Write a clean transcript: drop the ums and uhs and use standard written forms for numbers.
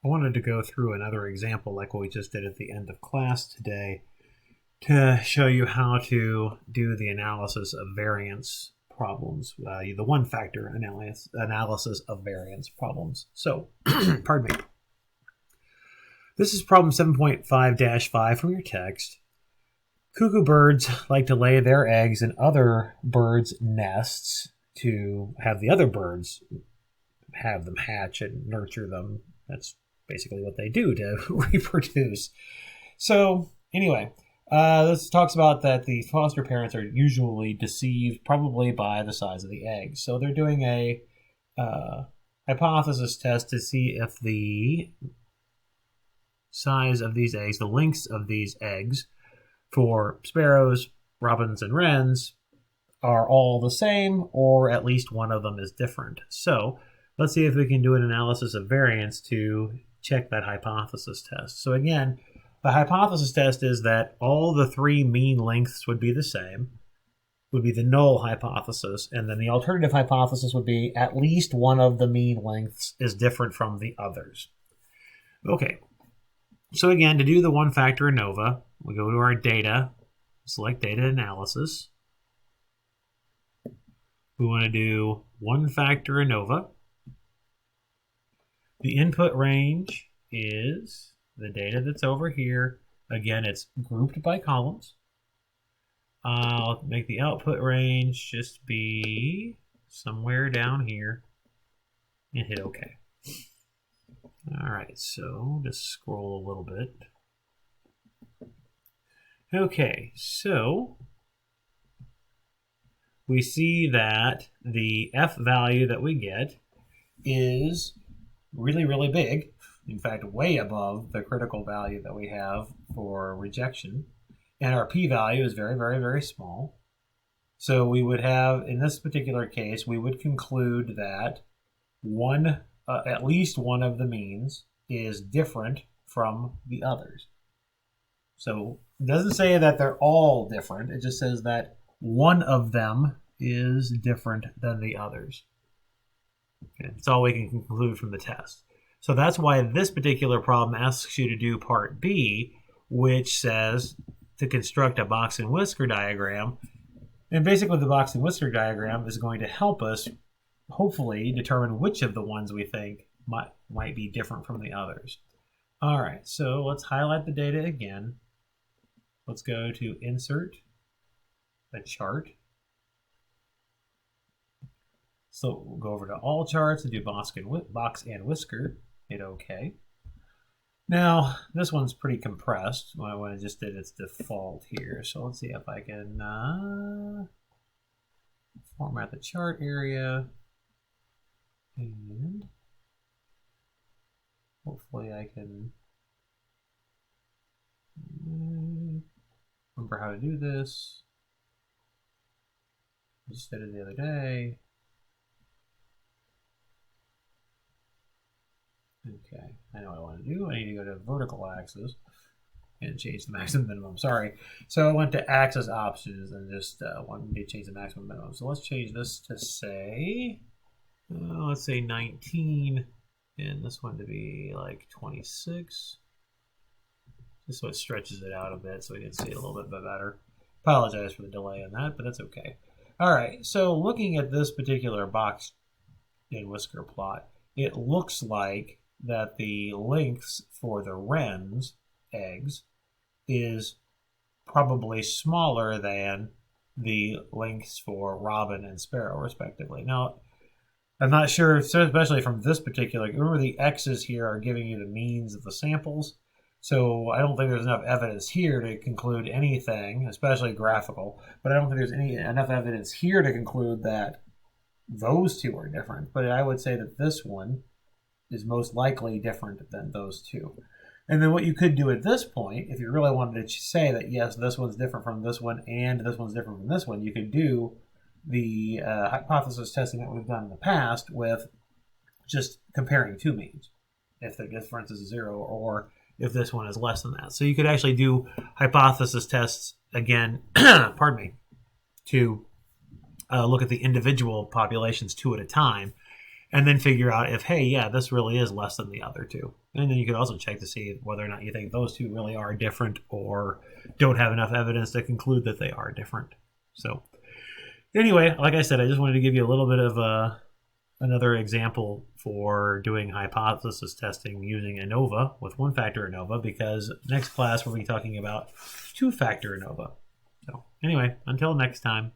I wanted to go through another example like what we just did at the end of class today to show you how to do the analysis of variance problems, the one-factor analysis of variance problems. So, pardon me. This is problem 7.5-5 from your text. Cuckoo birds like to lay their eggs in other birds' nests to have the other birds have them hatch and nurture them. That's basically what they do to reproduce. So anyway, this talks about that the foster parents are usually deceived probably by the size of the eggs. So they're doing a hypothesis test to see if the size of these eggs, the lengths of these eggs for sparrows, robins, and wrens are all the same, or at least one of them is different. So let's see if we can do an analysis of variance to check that hypothesis test. So again, the hypothesis test is that all the three mean lengths would be the same, would be the null hypothesis, and then the alternative hypothesis would be at least one of the mean lengths is different from the others. Okay, so again, to do the one-factor ANOVA, we go to our data, select data analysis. We want to do one-factor ANOVA. The input range is the data that's over here. Again, it's grouped by columns. I'll make the output range just be somewhere down here and hit OK. All right, so just scroll a little bit. Okay, so we see that the F value that we get is really, really big. In fact, way above the critical value that we have for rejection. And our p-value is very, very, very small. So we would have, in this particular case, we would conclude that at least one of the means is different from the others. So it doesn't say that they're all different. It just says that one of them is different than the others. Okay, that's all we can conclude from the test. So that's why this particular problem asks you to do part B, which says to construct a box-and-whisker diagram. And basically the box-and-whisker diagram is going to help us hopefully determine which of the ones we think might be different from the others. All right, so let's highlight the data again. Let's go to Insert, a chart. So we'll go over to All Charts and do Box and Whisker. Hit OK. Now, this one's pretty compressed when I just did its default here. So let's see if I can format the chart area. And hopefully I can remember how to do this. I just did it the other day. Okay, I know what I want to do. I need to go to vertical axis and change the maximum minimum. Sorry. So I went to axis options and just wanted to change the maximum minimum. So let's change this to say, let's say 19, and this one to be like 26. Just so it stretches it out a bit so we can see it a little bit better. Apologize for the delay on that, but that's okay. All right, so looking at this particular box in Whisker plot, it looks like that the lengths for the wren's eggs is probably smaller than the lengths for robin and sparrow, respectively. Now, I'm not sure, especially from this particular, remember the X's here are giving you the means of the samples. So I don't think there's enough evidence here to conclude anything, especially graphical, but I don't think there's enough evidence here to conclude that those two are different. But I would say that this one is most likely different than those two. And then what you could do at this point, if you really wanted to say that, yes, this one's different from this one and this one's different from this one, you could do the hypothesis testing that we've done in the past with just comparing two means, if the difference is 0 or if this one is less than that. So you could actually do hypothesis tests again, pardon me, to look at the individual populations two at a time and then figure out if, hey, yeah, this really is less than the other two. And then you could also check to see whether or not you think those two really are different or don't have enough evidence to conclude that they are different. So anyway, like I said, I just wanted to give you a little bit of another example for doing hypothesis testing using ANOVA with one-factor ANOVA, because next class we'll be talking about two-factor ANOVA. So anyway, until next time.